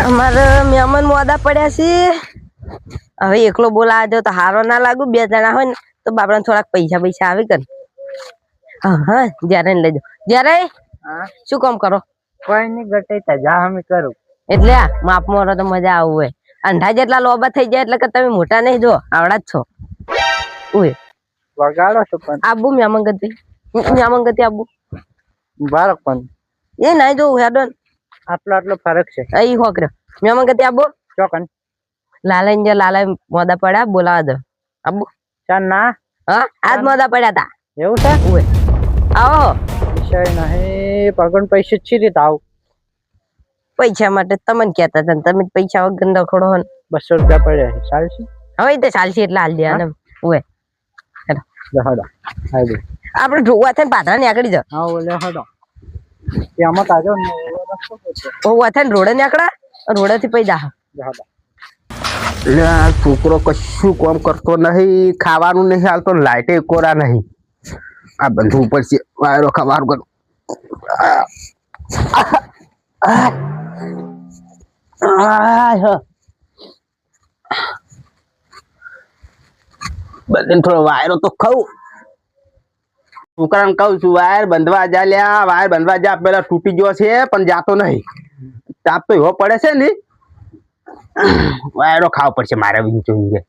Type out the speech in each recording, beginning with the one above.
અમારે મહેમાન મોડા પડ્યા છે. હવે એકલો બોલાવા જો તો હારો ના લાગુ. બે જણા હોય ને તો બાપડા થોડાક પૈસા આવે કર. હા જયારે લઈ જાઓ. જયારે શું કામ કરો? કોઈ નહીં ગટે જા અમે કરું. એટલે માપ મારો તો મજા આવું હોય. અંધા જેટલા લોબા થઈ જાય એટલે કે તમે મોટા નહીં જો આવડા જ છો. ઓય વગાડો છો પણ આબુ મ્યામંગતી આબુ બાળક પણ એ નહીં જોવું હેડન આટલો ફરક છે. અહીં હોકર્યો મ્યામંગતી આબુ ચોકન લાલા મોદા પડ્યા બોલાવા દો આબુ ચાલ ના હા આજ મોદા પડ્યા તા એવું છે. ઓય આવો વિષય નહીં પગન પૈસે છી રીતે આવ પૈસા માટે તમને કહેતા હતા તમે પૈસા વગર રખડો ને 200 રૂપિયા પડ્યા છે. ચાલશે હવે તે ચાલશે એટલે હાલ દે ને ઓય આપણે જોવા થાય પાથરા ને આકડી જાવ. હા ઓલે હડો એમાં તાજો ને ઓવા થાય રોડે ને આકડા રોડે થી પૈસા છોકરો કશું કામ કરતો નહીં. ખાવાનું નહીં હાલતો. લાઈટે કોરા નહીં. આ બંધુ ઉપર છે વાયરો ખાવાનું કરું. બંને થોડો વાયરો તો ખાઉં. છોકરાને કહું છું વાયર બંધવા જા લ્યા. વાયર બંધવા જા. પેલા તૂટી ગયો છે પણ જાતો નહીં. તાપ તો એવો પડે છે ને વાયરો ખાવો પડશે મારે. જોઈએ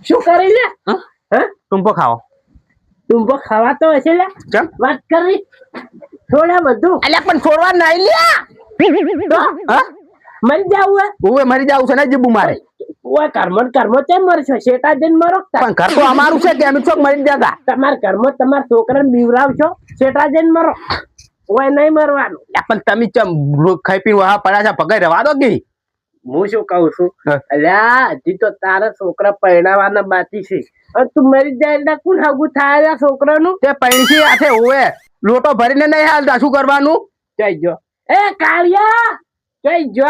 શું કરી લે ટૂંપો ખાવો. ટૂંપો ખાવાતો હશે લે ચમ વાત કરી થોડા બધું અલ્યા પણ છોડવા નહીં લ્યા. મરી જાવું ઓવે મરી જાવ છે ને જીબુ મારે. ઓય કર્મ કેમ મરશો શેટા જઈને મરો પણ ઘર તો અમારું છે કે અમે ચોક મરી જતા. તમારા કર્મ તમારા છોકરાને બીવરાવશો શેટા જઈને મરો. ઓય નહીં મરવાનું. પણ તમે ચમ ખાઈ પીને વાહ પડ્યા છે પગાઈ રવા દો કે. હું શું કહું છું અલ્યા હજી તો તારા છોકરા પરણાવાના બાકી છે અને તું મરી જાય એટલે કોણ હગું થાય છોકરાનું તે પૈણસી આથે ઓવે લોટો ભરીને નહીં હાલતા શું કરવાનું. જઈ જો એ કાળિયા જઈ જો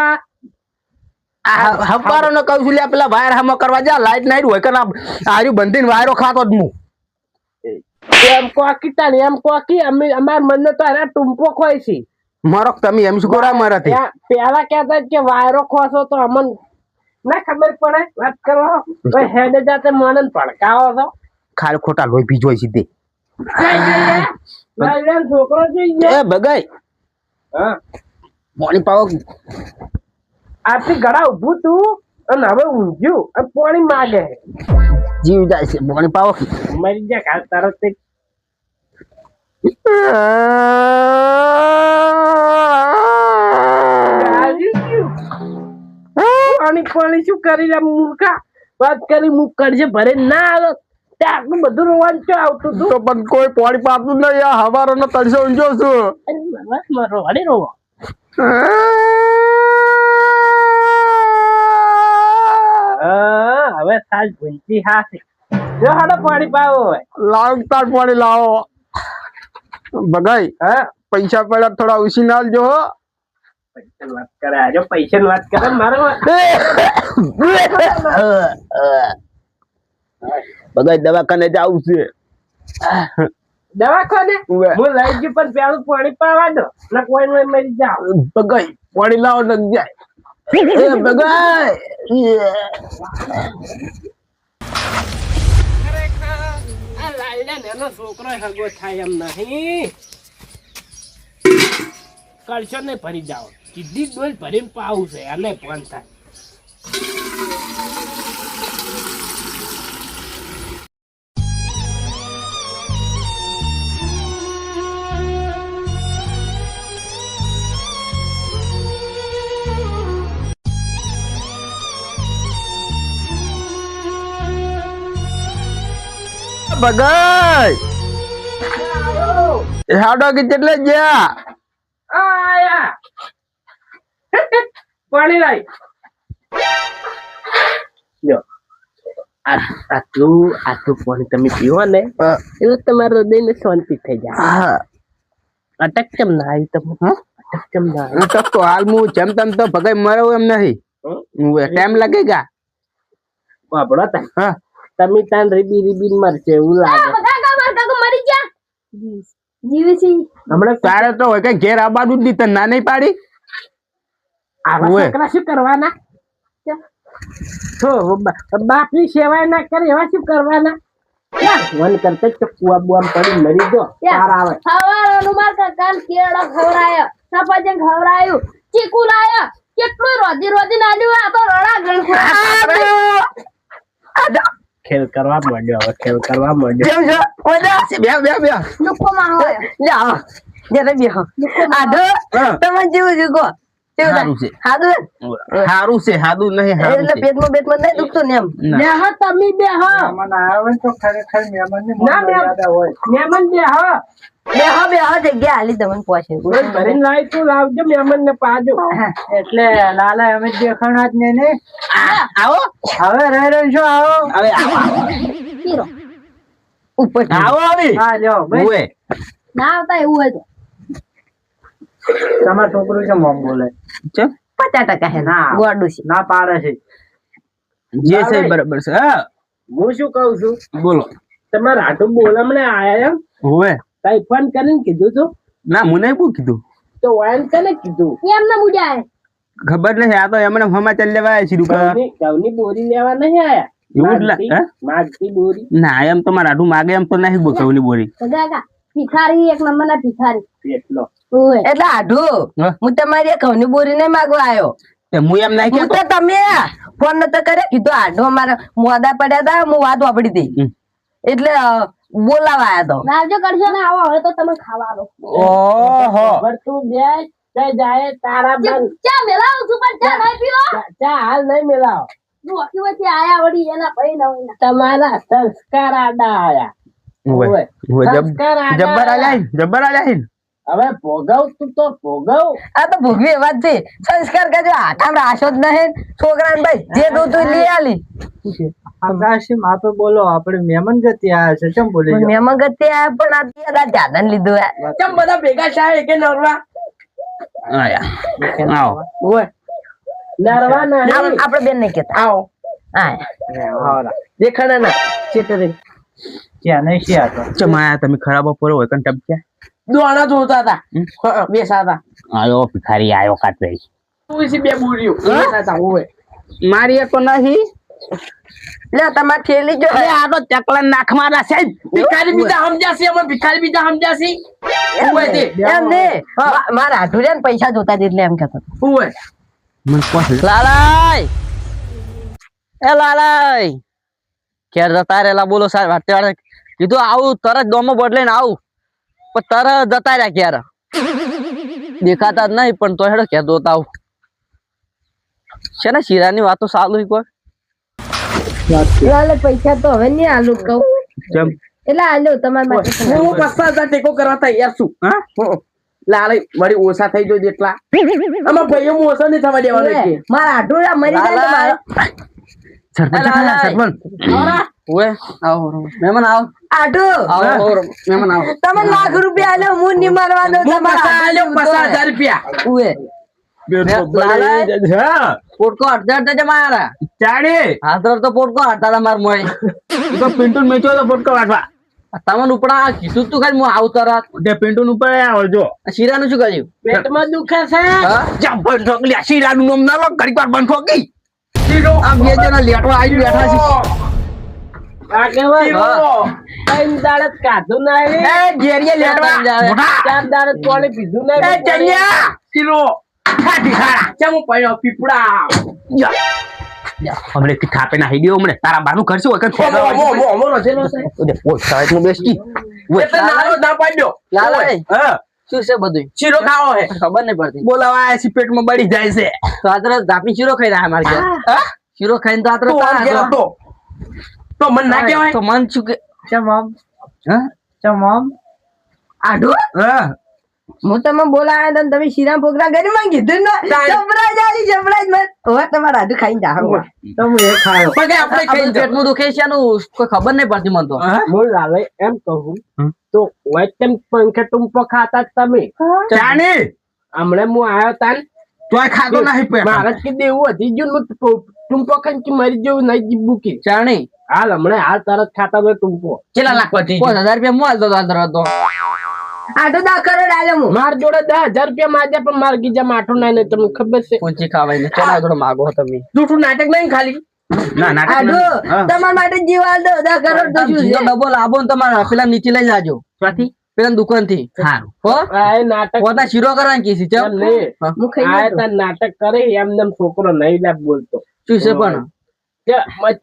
હવારો ને કહું છું લ્યા પેલા વાયર હમો કરવા જા. લાઈટ નાઈટ હોય કે ના આર્યું બંધીને વાયરો ખાતો જ હું એમ કોકી તાને એમ કોકી અમે અમાર મનને તો એના ટૂંપો ખોય છે. મારો તમે એમ શું કરો મારાથી પેલા કહેતા કે વાયરો ખોસો તો અમન ના ખબર પડે વાત કરો હેડે જાતે મને ભડકાવો છો. ખાલી ખોટા લોહી ભીજ હોય સીધી. છોકરો જોઈ એ બગાઈ પાણી પાવો. આથી ગળા ઉભું તું અને હવે ઊંઘ્યું અને પાણી માગે જીવ જાય છે. પાણી પાવો. મરી જા કાલ તારો તે પાણી શું કરી રહ્યા મૂર્ખા વાત કરી મુક કરજે ભરે ના આવે ત્યાં આટલું બધું રોવાનું શું આવતું હતું. તો પણ કોઈ પાણી પાતું નહીં. આ હવારો નો તરસો ઊંઘ્યો છું. રોવાડે રોવો હવે સાજ ભૂંચી હાથી જો હાડો પાણી પાવો હોય લાવતા પાણી લાવો. બગાઈ પૈસા પડ્યા થોડા ઉછી નાલજો. વાત કરે આજો પૈસા ની વાત કરે મારો બગાઈ દવાખાને જવું છે. દવાખાને હું લઈ ગયું પણ પેલું પાણી પાવા દો ના કોઈ નું મરી જાવ. બગાઈ પાણી લાવો ન જાય. બગાઈ છોકરો હગો થાય એમ નહીં કરશો ને ભરી જાઓ સીધી ડોલ ભરીને પાવું છે અને પણ થાય. બગાઈ હાડો કે કેટલે ગયા આયા પાણી લાઈ જો આટલું પાણી તમે પીવો ને એટલે તમારા હૃદયને શાંતિ થઈ જાય. અટક કેમ ના આવી તમે અટક કેમ ના આવી? અટક તો હાલ હું જેમ તેમ તો ભગાઈ મરો એમ નહીં. ટાઈમ લાગેગા બાપડો તમે તાન રીબી મરશે એવું લાગે. જીવે છે હમણાં તારે તો હોય કે ઘેર આવવાનું જ નહીં તને ના નહીં પાડી આવા ઓય. છોકરા શું કરવાના તો બાપની સેવા ના કરે એવા શું કરવાના વન કરતા જ કુવા બુઆમ પડી મરી ગયો તાર આવે ખાવાનું માર કાકાને કેળો ખવરાયો સફરજન ખવરાયું ચીકુ લાયા કેટલું રોજી રોજી નાલ્યું આ તો રડા ગણ ખેલ કરવા માંડ્યો હવે ખેલ કરવા માંડ્યો કેમ છો ઓલા બે લુકો મારો જાઓ જરા બેહો આધો હા. તમે જેવું છે કો હારું છે. હાદું હારું છે હાદું નહીં હારું એટલે છે પેટમાં નહીં દુખતું ને એમ ના. બે હા તમે બે હા ના મહેમાન બે હા બે હા જગ્યા હાલી તમને પહોંચે રોજ ભરીને લાવી તું લાવજો મહેમાન ને પાજો એટલે લાલા અમે દેખાણા જ ને આવો હવે રહી રહ્યો છો આવો હવે આવો ઉપર આવો આવી હા લ્યો ભાઈ ઓએ ના આવતા એવું હોય તો તમાર છોકરું છે મોમ બોલે ચમ 50% હે ના. ગોડું છે ના પાડે છે જે છે બરાબર છે હા હું શું કહું છું બોલો તમારે આટલું બોલમને આયા એમ ઓએ કઈ ફોન કરીને કીધું તું ના મને બહુ કીધું તો વાયન કને કીધું એમને મુજાય ખબર નહીં આ તો એમને સમાચાર લેવા આવ્યા છે દુકાન ઘઉંની બોરી લેવા નહીં આયા એવું જ લા- હે? માગતી બોરી ના એમ તો મારા આટું માગે એમ તો નહીં બોકવની બોરી કાકા ભિખારી એક નંબરના ભિખારી એટલો એટલે આઢું હા? હું તમારી એક ઘઉંની બોરી નહીં માગવા આવ્યો તે હું એમ નહીં હું કેતો તો તમે ફોન નતો કર્યો કીધું આઢો અમારે મોડા પડ્યા હતા હું વાત વાપરી હતી હમ. એટલે બોલાવા આવ્યા તો નાજો કરશો ને આવો હવે તો તમે ખાવાનો ઓહો ખબર તું બે કઈ જાય તારા બન ચા મેલાવ છું પણ ચા નહીં પીવો ચા હાલ નહીં મેલાવ ડોકી વચ્ચે આયા વળી એના પૈ ના હોય તમારા સંસ્કાર આડા આયા ઓએ ઓય. ઓએ સંસ્કાર આડા જબ્બર આ જાય જબ્બર આ જાય હવે ભોગવ તું તો ભોગવ આ તો ભોગવી વાત છે સંસ્કાર કરજો હાથામાં રાશો જ નહીં છોકરાને ભાઈ જે દૂધ લઈ આલી આકાશી માપે બોલો આપણે મહેમાન ગતિ આયા છે કેમ બોલી મેમન ગતિ આયા પણ આ જાદા લીધું કેમ બધા ભેગા છે કે નરવા આયા આવો ઓય નરવા નહીં આપડે બેન નહીં કેતા આવો હા દેખાણા ના ચેતરે ક્યાં નહીં છે આ તો ચમાયા તમે ખરાબ બપોરે હોય કન ટપક્યા દોણા જોતા હતા બેસા હતા આયો ભિખારી આયો કાટવે તું છે બે બોરીઓ બેસા હતા ઓય મારી એક તો નહીં લે તમાર ઠેલી જો અરે આ તો ચકલા નાખવાના છે ભિખારી બીજા સમજાશે અમે ભિખારી બીજા સમજાશે ઓય તે એમ ને મારા હાથું છે ને પૈસા જોતા જ એટલે એમ કેતો ઓય મને કોણ લાલાય એ લાલાય ઘેર જતા રહેલા બોલો સાહેબ અત્યારે કીધું આવું તરત ડોમો બદલાઈને આવું પણ તરત જતા રહ્યા ઘેર દેખાતા જ નહીં પણ તો હેડો ઘેર દોતા આવું છે ને શીરાની વાતો ચાલુ કોઈ એટલે પૈસા તો હવે નહીં આલુ કહું કેમ એટલે આલ્યો તમારા માટે હું 50,000 ટેકો કરવા તૈયાર છું હા લાલે વળી ઓછા થઈ જો જેટલા આમાં ભાઈઓ હું ઓછો નહીં થવા દેવાનો કે મારા હાથું મરી જાય તો મારે સરપંચ સરપંચ ઓએ આવો મહેમાન આવો આટું આવો મહેમાન આવો તમે લાખ રૂપિયા આલ્યો હું નહીં મારવાનો હું પૈસા આલ્યો 50,000 રૂપિયા ઉએ હા પોટકો અડધા અડધા જમાયા ચાડી હાથર તો પોટકો હડતા હતા માર મોય તો પિન્ટુ મેચો તો ફોટકો વાટવા તમને ઉપડા કીધું તું ખાલી હું આવું તરત તે પિન્ટુ ઉપર આવજો શીરાનું શું કર્યું પેટમાં દુખે છે જા બંધ ઠોકલી શીરાનું નામ ના લો ઘડીક વાર બંધ ઠોકી આ બે જણા લેટવા આવી બેઠા છે આ કેવા કઈ દાડત કાધું નહીં એ ઘેરિયા લેટવા મોટા ચાર દાડત કોણે પીધું એ નહીં ચલ્યા કિલો ખાટી ખાડા ચમ પડ્યો પીપડા હમણે થી ખાપે ના હીડિયો હમણે તારા બાનું કરશે હોય કે અમો રજેલો છે ઓય સાઈડ માં બેસકી એટલે નાનો ના પાડ્યો લાલાય હા શું છે બધું શીરો ખાવો હે ખબર નહીં પડતી બોલાવા છે પેટમાં બળી જાય છે તો આતરે ધાપી શીરો ખાઈ રહ્યા મારે ઘેર. હા શીરો ખાઈને તો આતરે તું આમ તારા કેમ હતો? તો મન ના કહેવાય તો મન શું કે હા આટું હા હું તમે બોલાયા હતા ને તમે શીરામ પ્રોગ્રામ કરી મને કીધું ને જબરાજ આલી જબરાજ મત હવે તમારા હાથું ખાઈને જાઓ તમે એ ખાયો પણ કે આપણે ખાઈ આપણું પેટનું દુખે છે એનું કોઈ ખબર નહીં પડતી મને તો હા હું લાલે એમ કહું હમ. તો વૈતમ પંખે ટુંપો ખાતા જ તમે ચાની હમણાં હું આવ્યો તાન તોય ખાતો નહીં પેટ મારે જ કે દેવું હતી ગયું ને ટૂંપો ખાઈને મરી જેવું નહીં જીવવું કે ચાણી હાલ હમણાં હાલ તરત ખાતા હોય ટૂંપો કેટલા લાખવાથી 5000 રૂપિયા મોલ તો તરત તો આટો 10 કરોડ આલ્યો હું માર જોડે 10,000 રૂપિયા માંગ્યા પણ માર ગીજા માઠું નહીં તમને ખબર છે ઊંચી ખાવાય ને ચલા થોડો માગો તમે જૂઠું નાટક નહીં ખાલી ના નાટક આટો નહીં. તમારા માટે જીવ આલ દો 10 કરોડ તો શું છે ડબો લાવો ને તમારા પેલા નીચે લઈ જાજો ક્યાંથી? પેલા દુકાન થી સારું. હો આ એ નાટક પોતા શીરો કરવાની કીધી ચમ એમ નહીં. હા. હું ખાઈ આ લઉં. તાર નાટક કરે એમને એમ છોકરો નહીં લાગ બોલતો શું છે પણ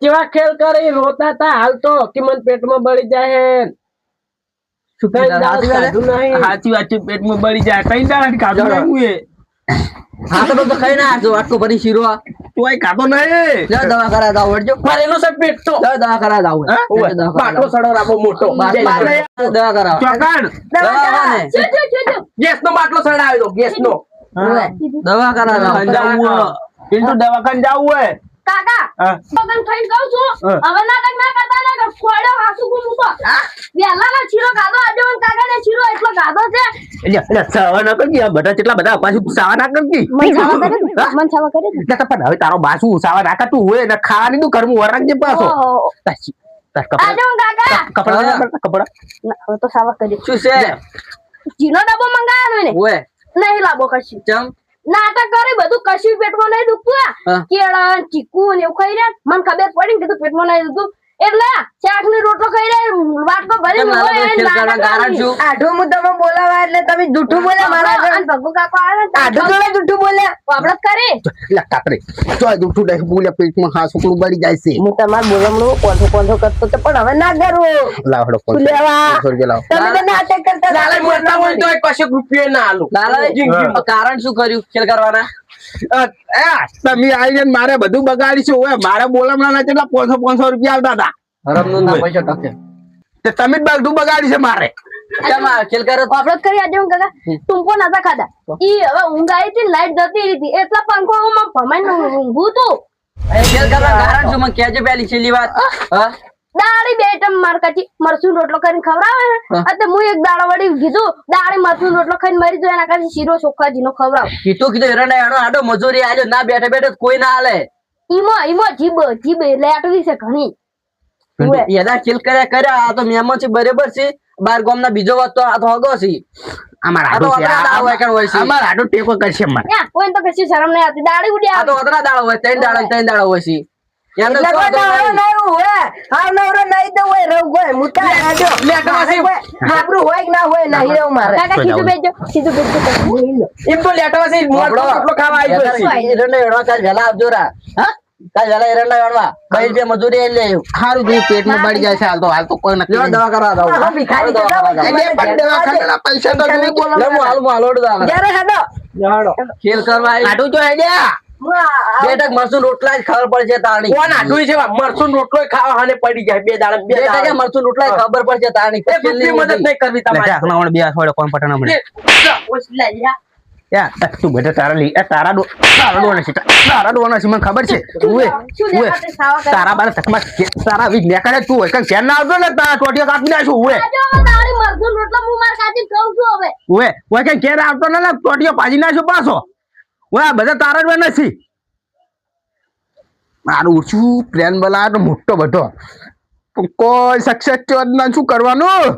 કેવા ખેલ કરે રોતા તા હાલ તો કે મન પેટમાં બળી જાય હે શું કઈ કીધા? દાળ સાચી વાત છે? ખાધું નહીં. સાચી વાત છે પેટમાં બળી જાય કઈ દાડા ખાધું જરા. નહીં હું એ. હા તો ખાઈ ના આજો આટલો ભરી શીરો આ. તોય ખાતો નહીં જા દવા કરા દાવ વળજો ફરેલો છે પેટ તો જા દવા કરા દાવ હા? બાટલો સડો રાખો મોટો દવા કરાવો ચોકડ દવા કરાવો ને. ગેસ નો બાટલો સડાવ્યો ગેસ નો હા. દવા કરાવો પિન્ટુ દવાખાને જાવું હોય કાકા હા. પગન થઈને કહું છું હા. હવે નાટક ના કરતા ના કર ફોડ્યો હાસુ ગુમ તો વેલાના ચીરો ગાધો આજે મને કાકા ને ચીરો એટલો ગાધો છે એટલે સાવા ના કરજી આ બધા કેટલા બધા પાછું સાવા ના કરજી મન છાવા કરે એટલે તો પણ હવે તારો બાસુ સાવા ના કરતું હોય ને ખાવાની નું કરવું વરાક જે પાછો ઓહો તાર કપડા આજે હું કાકા કપડા હવે તો સાવા કરી શું છે ચીનો ડબ્બો મંગાવ્યો ને ઓય નહીં લાવો કશું ચમ નાટક કરી બધું કશું પેટમાં નહીં દુખતું હા. કેળા ચીકુ ને એવું ખાઈ રહ્યા મને ખબર પડી ને કીધું પેટમાં નહીં દુખતું એટલે શાક ની રોટલો ખાઈ રહ્યા વાટકો ભરી કેમ લાલો ભાઈ ખેલ કરવા કારણ શું આઠો હું તમે બોલાવા એટલે તમે જૂઠું બોલ્યા મારા આગળ. ભગુ કાકો આવે આઠો જોડે જૂઠું બોલ્યા વાપરત કરી એટલે કાતરે તો આ જૂઠું દે બોલ્યા પેટમાં હા છોકરું બળી જાય છે હું તમારા બોલમણું કોઠો કોઠો કરતો તો પણ હવે ના કરું લાવડો લેવા. લાવ તમે તો નાટક કરતા લાલે મળતા હોય તો કશો રૂપિયો ના આલું લાલા કારણ શું કર્યું ખેલ કરવાના તમે આવીને મારે બધું બગાડીશું હવે મારે બોલમણા કેટલા 500 રૂપિયા આવતા હતા હરમનું ના પૈસા ટકે તે તમે જ બધું બગાડી છે મારે કેમ આ ખેલ કરે વાપરત કરી આજે હું કાકા ટૂંપો નતા ખાધા ઈ હવે ઊંઘ આવી હતી લાઈટ જતી રહી હતી એટલા પંખો માં ભમાઈને ઊંઘું તું ખેલ કરવા કારણ શું મને કહેજો પેલી છેલ્લી વાત હા દાળી બે ટમ માર કાચી મરસું રોટલો કરીને ખવડાવે ને એટલે હું એક દાડો વળી કીધું દાળી મરસું રોટલો ખાઈને મરી જાય એના કાચી શીરો ચોખાજી નો ખવડાવ કીધું એરંડા એનો આડો મજૂરી આજો ના બેઠે બેઠે કોઈ ના હાલે ઈમો જીબ એટલે આટલી છે ઘણી એના ખેલ કર્યા આ તો મહેમાન છે બરાબર છે બાર ગામ ના બીજો વાત તો આ તો હગો છે અમાર આ તો આડો છે અતરા દાળ હોય કે હોય છે અમાર આડો ટેકો કરશે અમાર ત્યાં કોઈ તો કશી શરમ નહીં આવતી દાળી ઉડી આ તો આવે અતરા દાળ હોય ત્રણ દાળ હોય છે એને એટલે તો કોઈ નવરો નહીં હોય હા નવરો નહીં તો હોય રહું હોય મુતા આજો આપણું હોય કે ના હોય નહીં રહું મારે કાકા સીધું બેજો એમ તો લેટવા છે મોટો રોટલો ખાવા આવી ગયો એરંડા વેણવા કાલ વહેલા આવજો રા હા કાલ વહેલા એરંડા વેણવા 2 રૂપિયા મજૂરી લઈ લેજો સારું થયું પેટમાં બળી જાય છે હાલ તો કોઈ નક્કી લ્યો નહીં. દવા કરાવવા દઉં હા, ભિખારી જતા હોય. એટલે પણ દવાખાનાના પૈસા તો નહીં બોલો. લે હું હાલ લોડ દવા જ્યારે હેડો જાડો ખેલ કરવા આવી આડું તો હેડ્યા હું આ- બેટક મરસું રોટલા જ ખબર પડશે તાણી કોણ આટલું છે મરસું રોટલો ખાવા હાને પડી જાય બે દાડા બે બેટકે દાડા મરસું રોટલા જ ખબર પડશે તાણી એક રૂપિયા મદદ નહીં કરવી લે, તમારે જા, હમણાં બે અઠવાડિયે કોણ પટાણા મળે યા, તું બેટા તારા લી એ તારા ડોના છે તારા ડોના છે મને ખબર છે ઉએ ઉએ તારા બાર તકમાં તારા વી નેકડે તું હોય કઈ કેન ના આવતો ને તારા ટોટીઓ કાપી નાખું ઉએ દાળી મરસું રોટલો હું માર કાચી ખાઉં છું હવે ઉએ ઓય કઈ કેન આવતો ને ટોટીઓ પાજી નાખ્યો પાછો ઓય આ બધા તારા જ નથી મારું ઓછું પ્લાન બલા મોટો બધો પણ કોઈ સક્સેસ શું કરવાનું